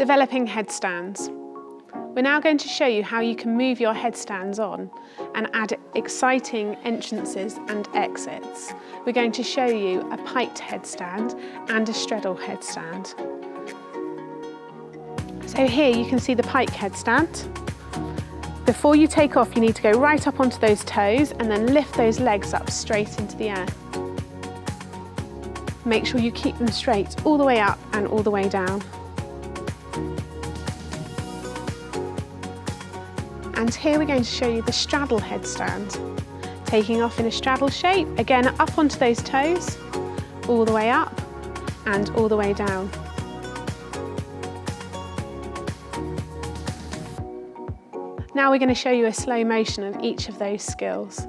Developing headstands. We're now going to show you how you can move your headstands on and add exciting entrances and exits. We're going to show you a piked headstand and a straddle headstand. So here you can see the pike headstand. Before you take off, you need to go right up onto those toes and then lift those legs up straight into the air. Make sure you keep them straight all the way up and all the way down. And here we're going to show you the straddle headstand. Taking off in a straddle shape, again up onto those toes, all the way up and all the way down. Now we're going to show you a slow motion of each of those skills.